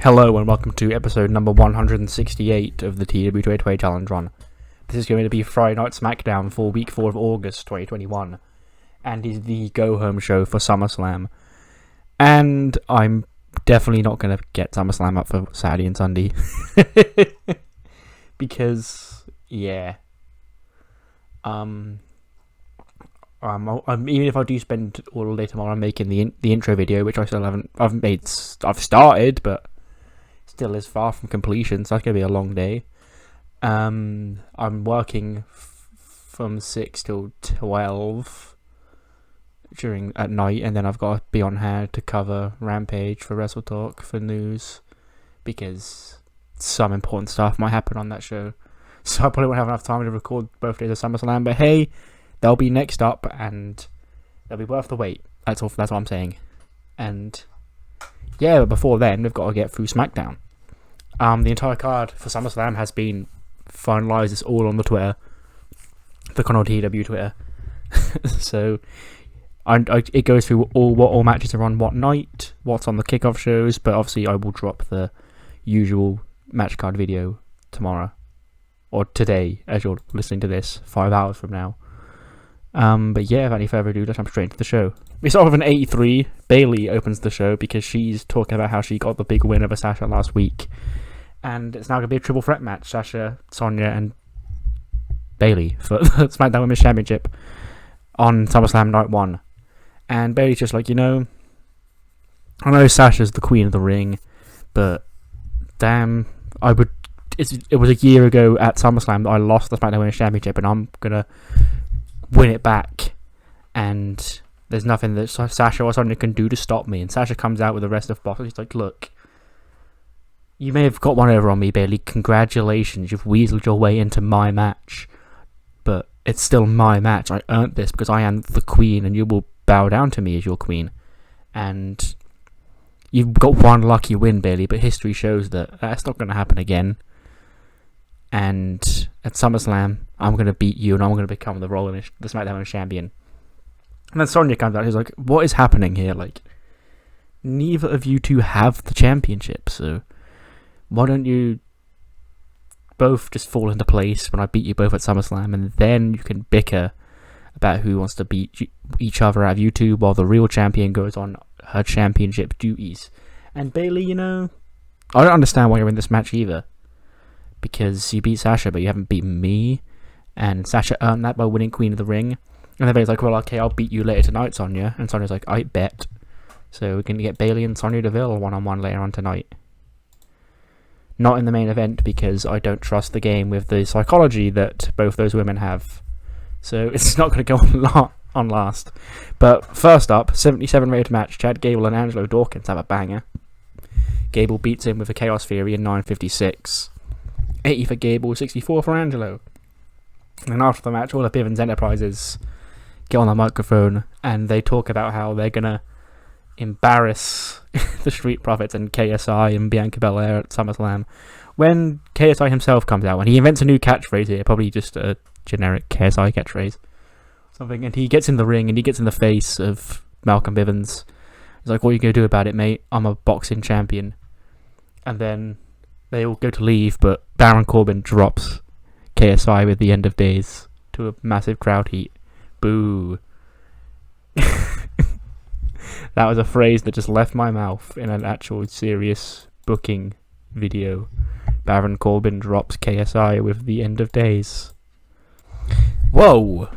Hello and welcome to episode number 168 of the TEW 2020 Challenge Run. This is going to be Friday Night SmackDown for week 4 of August 2021 and is the go-home show for SummerSlam. And I'm definitely not going to get SummerSlam up for Saturday and Sunday. Because, yeah. Even if I do spend all day tomorrow making the intro video, which I still haven't made. I've started, but still is far from completion, so that's gonna be a long day. I'm working from 6 till 12 at night, and then I've got to be on hand to cover Rampage for Wrestle Talk for news, because some important stuff might happen on that show. So I probably won't have enough time to record both days of SummerSlam, but hey, they'll be next up, and they'll be worth the wait. That's all. That's what I'm saying. And yeah, but before then, we've got to get through SmackDown. The entire card for SummerSlam has been finalised. It's all on the Twitter, the Conor TEW Twitter. So it goes through what all matches are on what night, what's on the kickoff shows. But obviously, I will drop the usual match card video tomorrow or today, as you're listening to this, 5 hours from now. But yeah, without any further ado, let's jump straight into the show. We start with an 83. Bayley opens the show because she's talking about how she got the big win over Sasha last week. And it's now going to be a triple threat match. Sasha, Sonya, and Bayley for the SmackDown Women's Championship on SummerSlam Night 1. And Bayley's just like, I know Sasha's the queen of the ring, but damn, it was a year ago at SummerSlam that I lost the SmackDown Women's Championship, and I'm going to win it back, and there's nothing that Sasha or Sonya can do to stop me. And Sasha comes out with the rest of Boss. She's like, look, you may have got one over on me, Bayley. Congratulations, you've weaseled your way into my match, but it's still my match. I earned this because I am the queen, and you will bow down to me as your queen. And you've got one lucky win, Bayley, but history shows that that's not going to happen again. And at SummerSlam, I'm going to beat you, and I'm going to become the SmackDown Women's Champion. And then Sonya comes out, she's like, what is happening here? Like, neither of you two have the championship, so why don't you both just fall into place when I beat you both at SummerSlam, and then you can bicker about who wants to beat each other out of you two while the real champion goes on her championship duties. And Bayley, I don't understand why you're in this match either. Because you beat Sasha, but you haven't beaten me. And Sasha earned that by winning Queen of the Ring. And everybody's like, well, okay, I'll beat you later tonight, Sonya. And Sonya's like, I bet. So we're going to get Bayley and Sonya Deville one-on-one later on tonight. Not in the main event, because I don't trust the game with the psychology that both those women have. So it's not going to go on last. But first up, 77 rated match. Chad Gable and Angelo Dawkins have a banger. Gable beats him with a Chaos Theory in 9:56. 80 for Gable, 64 for Angelo. And after the match, all of Bivens Enterprises get on the microphone and they talk about how they're going to embarrass the Street Profits and KSI and Bianca Belair at SummerSlam. When KSI himself comes out, and he invents a new catchphrase here, probably just a generic KSI catchphrase. Something, and he gets in the ring and he gets in the face of Malcolm Bivens. He's like, what are you going to do about it, mate? I'm a boxing champion. And then they all go to leave, but Baron Corbin drops KSI with the end of days to a massive crowd heat. Boo. That was a phrase that just left my mouth in an actual serious booking video. Baron Corbin drops KSI with the end of days. Whoa.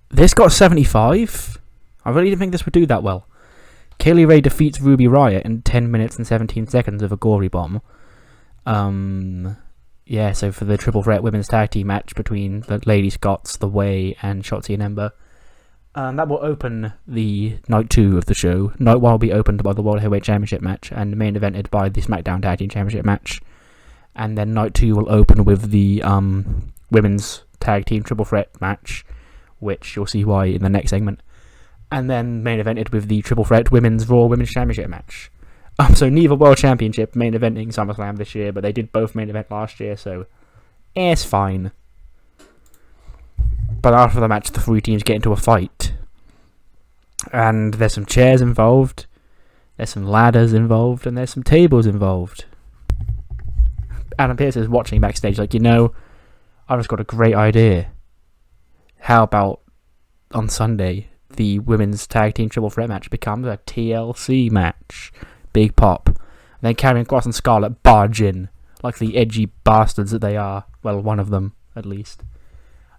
This got 75? I really didn't think this would do that well. Kaylee Ray defeats Ruby Riot in 10 minutes and 17 seconds with a gory bomb. Yeah, so for the Triple Threat Women's Tag Team match between the Lady Scots, The Way, and Shotzi and Ember. That will open the Night 2 of the show. Night 1 will be opened by the World Heavyweight Championship match, and main evented by the SmackDown Tag Team Championship match. And then Night 2 will open with the Women's Tag Team Triple Threat match, which you'll see why in the next segment. And then main evented with the Triple Threat Women's Raw Women's Championship match. So neither World Championship main eventing SummerSlam this year, but they did both main event last year, so it's fine. But after the match, the three teams get into a fight. And there's some chairs involved. There's some ladders involved, and there's some tables involved. Adam Pearce is watching backstage like, I've just got a great idea. How about on Sunday, the women's tag team triple threat match becomes a TLC match? Big pop. And then Karrion Kross and Scarlett barge in, like the edgy bastards that they are. Well, one of them, at least.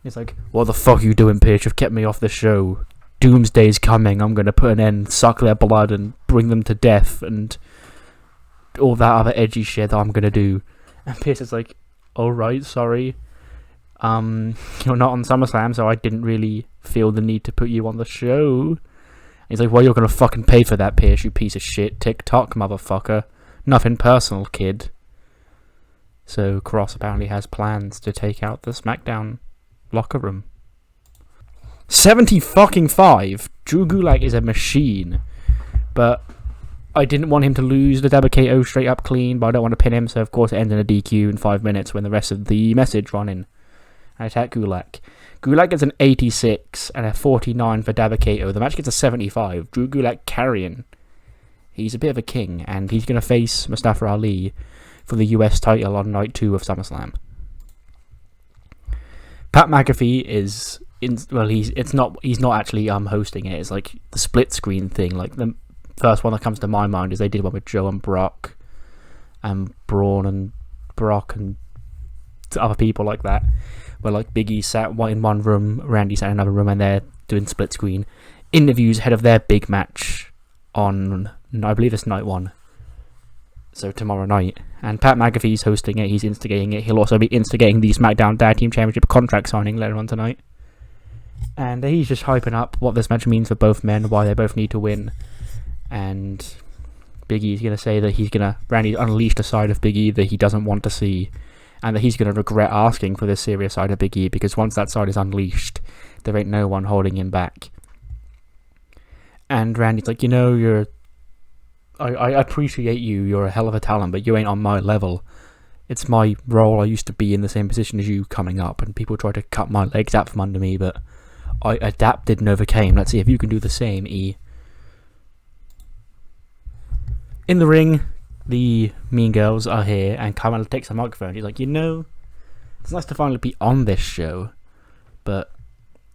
It's like, what the fuck are you doing, Pearce? You've kept me off the show. Doomsday's coming. I'm going to put an end, suck their blood, and bring them to death, and all that other edgy shit that I'm going to do. And Pearce is like, alright, sorry. You're not on SummerSlam, so I didn't really feel the need to put you on the show. He's like, well, you're going to fucking pay for that, Pearce, you piece of shit. TikTok, motherfucker. Nothing personal, kid. So Kross apparently has plans to take out the SmackDown locker room. 70-5. Drew Gulak is a machine. But I didn't want him to lose the Dabba-Kato straight up clean, but I don't want to pin him, so of course it ends in a DQ in 5 minutes when the rest of the message run in. I attack Gulak. Gulak gets an 86 and a 49 for Dabba-Kato. The match gets a 75. Drew Gulak carrying. He's a bit of a king, and he's going to face Mustafa Ali for the US title on night 2 of SummerSlam. Pat McAfee is he's not actually hosting it. It's like the split screen thing. Like the first one that comes to my mind is they did one with Joe and Brock and Braun and Brock and other people like that, where like Big E sat in one room, Randy sat in another room, and they're doing split screen interviews ahead of their big match on, I believe it's night 1, so tomorrow night. And Pat McAfee's hosting it, he's instigating it. He'll also be instigating the SmackDown Tag Team Championship contract signing later on tonight. And he's just hyping up what this match means for both men, why they both need to win. And Big E's going to say that Randy unleashed a side of Big E that he doesn't want to see, and that he's going to regret asking for this serious side of Big E, because once that side is unleashed, there ain't no one holding him back. And Randy's like, I appreciate you're a hell of a talent, but you ain't on my level. It's my role, I used to be in the same position as you coming up, and people try to cut my legs out from under me, but I adapted and overcame. Let's see if you can do the same, E. In the ring, the Mean Girls are here, and Carmella takes the microphone. She's like, it's nice to finally be on this show, but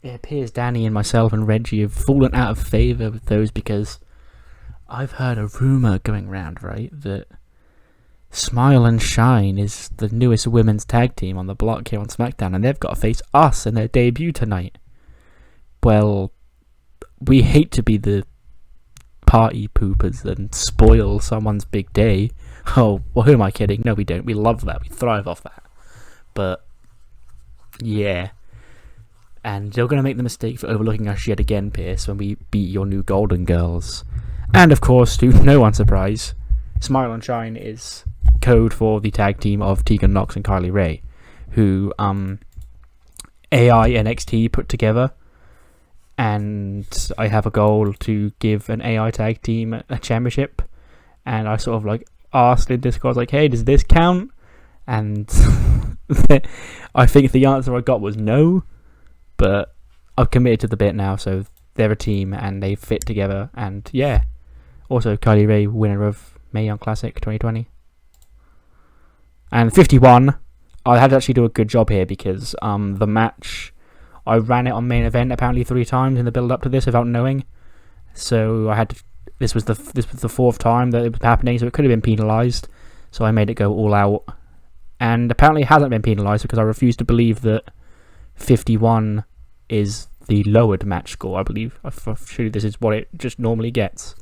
it appears Danny and myself and Reggie have fallen out of favour with those, because I've heard a rumour going round, right, that Smile and Shine is the newest women's tag team on the block here on SmackDown, and they've got to face us in their debut tonight. Well, we hate to be the party poopers and spoil someone's big day. Oh, well, who am I kidding? No, we don't. We love that. We thrive off that. But, yeah. And you're going to make the mistake for overlooking us yet again, Pearce, when we beat your new Golden Girls. And, of course, to no one's surprise, Smile and Shine is code for the tag team of Tegan Nox and Kylie Ray, who AI NXT put together. And I have a goal to give an AI tag team a championship. And I sort of asked in Discord, like, hey, does this count? And I think the answer I got was no. But I've committed to the bit now, so they're a team and they fit together. And yeah, also Kylie Ray, winner of Mae Young Classic 2020. And 51, I had to actually do a good job here, because the match, I ran it on main event apparently 3 times in the build up to this without knowing. So I had to, this was the 4th time that it was happening, so it could have been penalised. So I made it go all out. And apparently it hasn't been penalised, because I refuse to believe that 51 is the lowered match score, I believe. I'm sure this is what it just normally gets.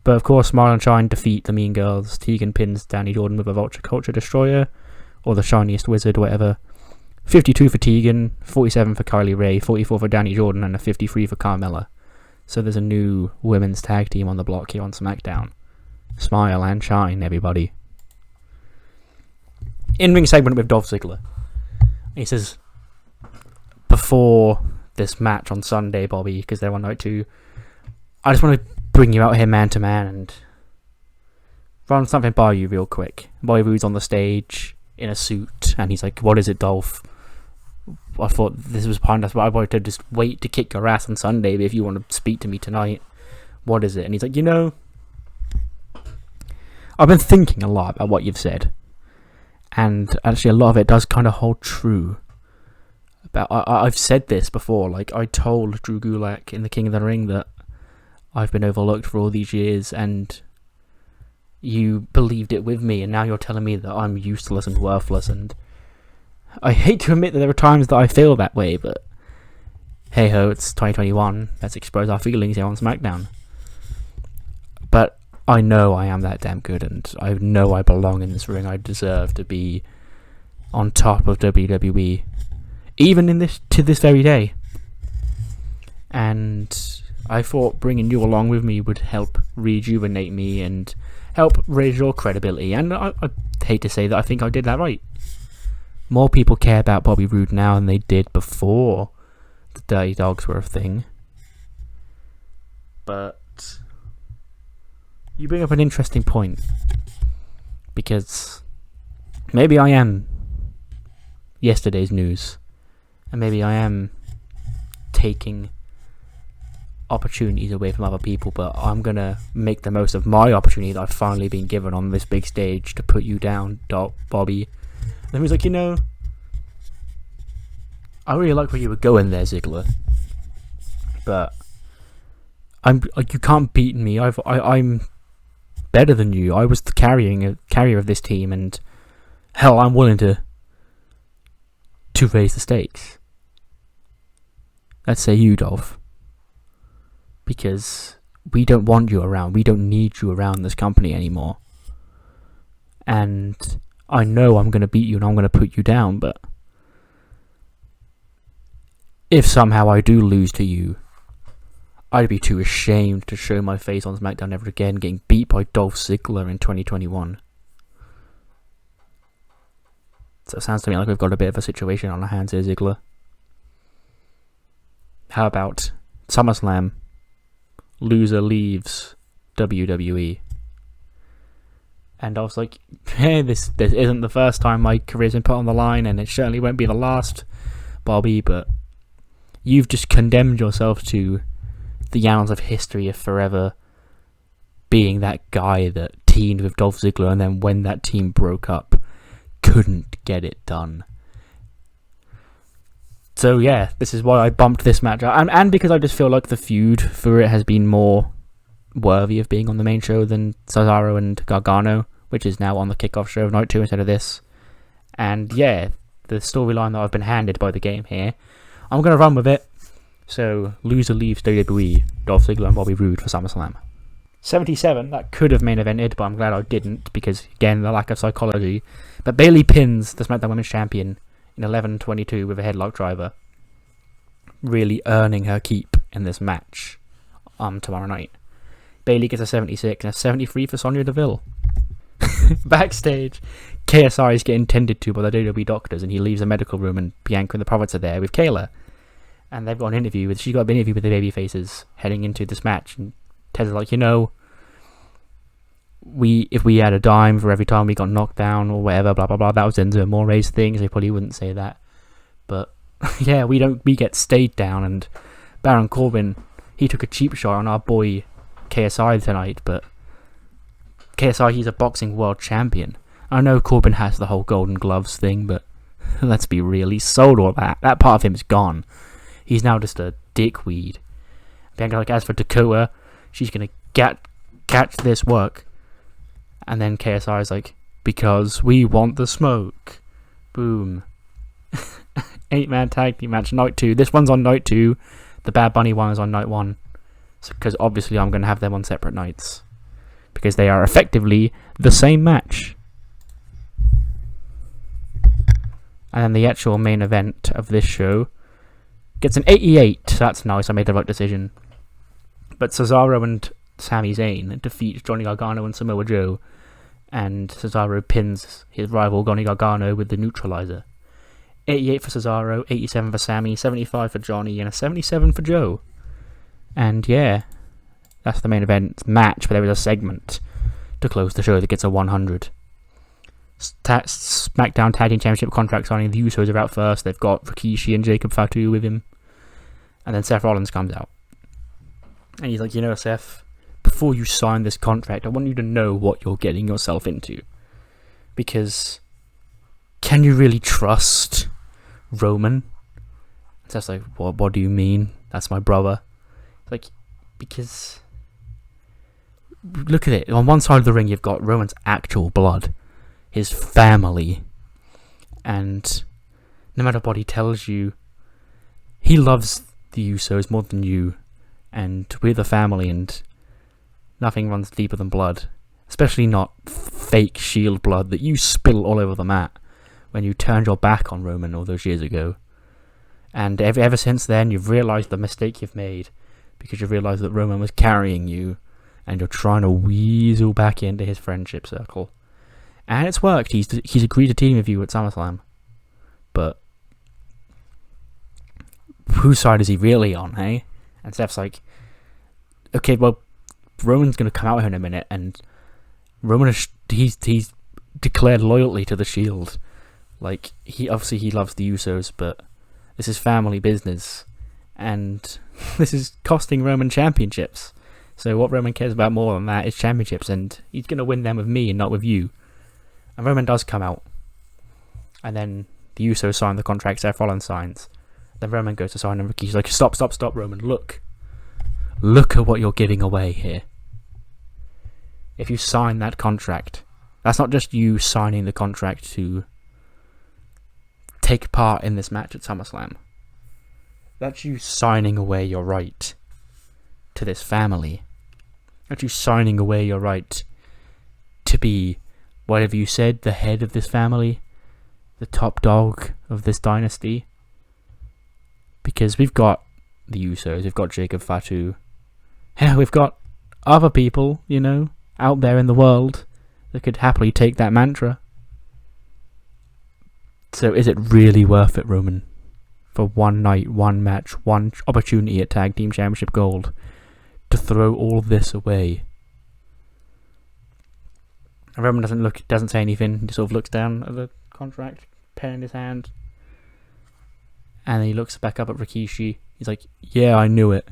But of course, Smile and Shine defeat the Mean Girls. Tegan pins Danny Jordan with a Vulture Culture Destroyer, or the Shiniest Wizard, whatever. 52 for Tegan, 47 for Kylie Ray, 44 for Danny Jordan, and a 53 for Carmella. So there's a new women's tag team on the block here on SmackDown. Smile and Shine, everybody. In-ring segment with Dolph Ziggler. He says, before this match on Sunday, Bobby, because they're on night 2, I just want to bring you out here man to man and run something by you real quick. Bobby Roode's on the stage in a suit, and he's like, what is it, Dolph? I thought this was pointless, but I wanted to just wait to kick your ass on Sunday, but if you want to speak to me tonight, what is it? And he's like, I've been thinking a lot about what you've said, and actually a lot of it does kind of hold true. I've said this before, like, I told Drew Gulak in the King of the Ring that I've been overlooked for all these years, and you believed it with me, and now you're telling me that I'm useless and worthless, and I hate to admit that there are times that I feel that way, but hey ho, it's 2021, let's express our feelings here on SmackDown. But I know I am that damn good, and I know I belong in this ring. I deserve to be on top of WWE, even to this very day. And I thought bringing you along with me would help rejuvenate me and help raise your credibility. And I hate to say that, I think I did that right. More people care about Bobby Roode now than they did before the Dirty Dogs were a thing. But you bring up an interesting point, because maybe I am yesterday's news, and maybe I am taking opportunities away from other people, but I'm gonna make the most of my opportunity that I've finally been given on this big stage to put you down, Bobby. And he was like, I really like where you were going there, Ziggler, but you can't beat me. I'm better than you. I was the carrier of this team, and hell, I'm willing to raise the stakes. Let's say you, Dolph, because we don't want you around. We don't need you around this company anymore. And I know I'm going to beat you and I'm going to put you down, but if somehow I do lose to you, I'd be too ashamed to show my face on SmackDown ever again, getting beat by Dolph Ziggler in 2021. So it sounds to me like we've got a bit of a situation on our hands here, Ziggler. How about SummerSlam? Loser leaves WWE. And I was like, hey, this isn't the first time my career's been put on the line, and it certainly won't be the last, Bobby, but you've just condemned yourself to the annals of history of forever being that guy that teamed with Dolph Ziggler, and then when that team broke up, couldn't get it done. So yeah, this is why I bumped this match out, and because I just feel like the feud for it has been more worthy of being on the main show than Cesaro and Gargano, which is now on the kickoff show of night 2 instead of this. And yeah, the storyline that I've been handed by the game here, I'm going to run with it. So, loser leaves WWE, Dolph Ziggler and Bobby Roode for SummerSlam. 77, that could have main evented, but I'm glad I didn't, because again, the lack of psychology. But Bayley pins the SmackDown Women's Champion in 11:22 with a headlock driver, really earning her keep in this match tomorrow night. Bayley gets a 76 and a 73 for Sonya Deville. Backstage, KSI is getting tended to by the WWE doctors, and he leaves the medical room, and Bianca and the Prophets are there with Kayla. And they've got an interview she's got an interview with the baby faces heading into this match, and Ted's like, if we had a dime for every time we got knocked down or whatever, blah blah blah, that was Enzo Amore's thing, so he probably wouldn't say that. But yeah, we get stayed down, and Baron Corbin, he took a cheap shot on our boy KSI tonight, but KSI, he's a boxing world champion. I know Corbin has the whole Golden Gloves thing, but let's be real, he's sold all that. That part of him is gone. He's now just a dickweed. Bianca, like, as for Dakota, she's gonna catch this work. And then KSI is like, because we want the smoke. Boom. 8-man tag team match, night 2. This one's on night 2. The Bad Bunny one is on night 1. Because obviously I'm going to have them on separate nights, because they are effectively the same match. And then the actual main event of this show gets an 88. That's nice, I made the right decision. But Cesaro and Sami Zayn defeat Johnny Gargano and Samoa Joe, and Cesaro pins his rival Johnny Gargano with the neutralizer. 88 for Cesaro, 87 for Sami, 75 for Johnny, and a 77 for Joe. And yeah, that's the main event match, but there is a segment to close the show that gets a 100. SmackDown Tag Team Championship contract signing. The Usos are out first. They've got Rikishi and Jacob Fatu with him. And then Seth Rollins comes out. And he's like, Seth, before you sign this contract, I want you to know what you're getting yourself into. Because can you really trust Roman? And Seth's like, what do you mean? That's my brother. It's like, because look at it. On one side of the ring, you've got Roman's actual blood, his family, and no matter what he tells you, he loves the Usos more than you, and we're the family, and nothing runs deeper than blood, especially not fake Shield blood that you spill all over the mat when you turned your back on Roman all those years ago. And ever since then, you've realised the mistake you've made, because you've realised that Roman was carrying you, and you're trying to weasel back into his friendship circle. And it's worked. He's agreed to team with you at SummerSlam. But whose side is he really on, hey? And Seth's like, okay, well, Roman's going to come out here in a minute, and Roman he's declared loyalty to the Shield. Like, he loves the Usos, but this is family business, and this is costing Roman championships. So what Roman cares about more than that is championships, and he's going to win them with me and not with you. And Roman does come out, and then the Usos sign the contract, Seth Rollins signs. Then Roman goes to sign, and Ricky's like, stop, Roman, look at what you're giving away here. If you sign that contract, that's not just you signing the contract to take part in this match at SummerSlam. That's you signing away your right to this family. That's you signing away your right to be, whatever you said, the head of this family, the top dog of this dynasty. Because we've got the Usos, we've got Jacob Fatu, and we've got other people, out there in the world that could happily take that mantra. So is it really worth it, Roman, for one night, one match, one opportunity at Tag Team Championship Gold, to throw all of this away? And Roman doesn't say anything. He sort of looks down at the contract, pen in his hand, and then he looks back up at Rikishi. He's like, yeah, I knew it.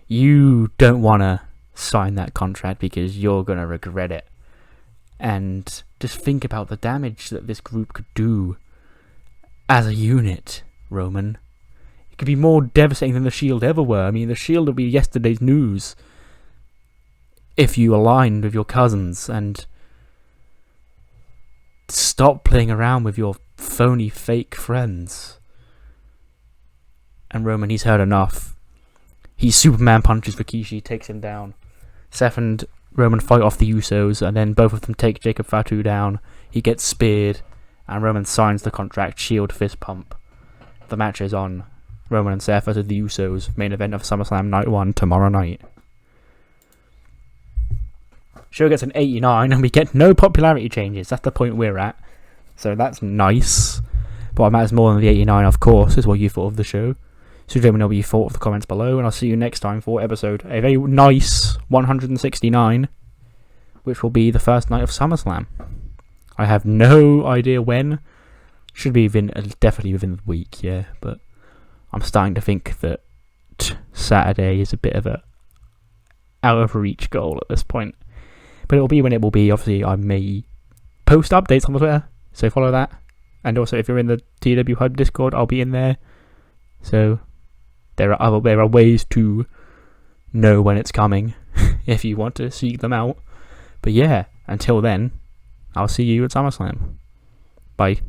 You don't want to sign that contract because you're going to regret it. And just think about the damage that this group could do as a unit, Roman. It could be more devastating than the Shield ever were. I mean, the Shield would be yesterday's news if you aligned with your cousins and stop playing around with your phony fake friends. And Roman, he's heard enough. He Superman punches Rikishi, takes him down. Seth and Roman fight off the Usos, and then both of them take Jacob Fatu down. He gets speared, and Roman signs the contract, Shield fist pump. The match is on. Roman and Seth versus the Usos, main event of SummerSlam Night 1 tomorrow night. Show gets an 89, and we get no popularity changes. That's the point we're at. So that's nice. But what matters more than the 89, of course, is what you thought of the show. So let me know what you thought of the comments below, and I'll see you next time for a very nice 169, which will be the first night of SummerSlam. I have no idea when. Should be definitely within the week, yeah, but I'm starting to think that Saturday is a bit of a out of reach goal at this point. But it will be when it will be. Obviously, I may post updates on Twitter, so follow that. And also, if you're in the TEW Hub Discord, I'll be in there. So there are ways to know when it's coming if you want to seek them out. But yeah, until then, I'll see you at SummerSlam. Bye.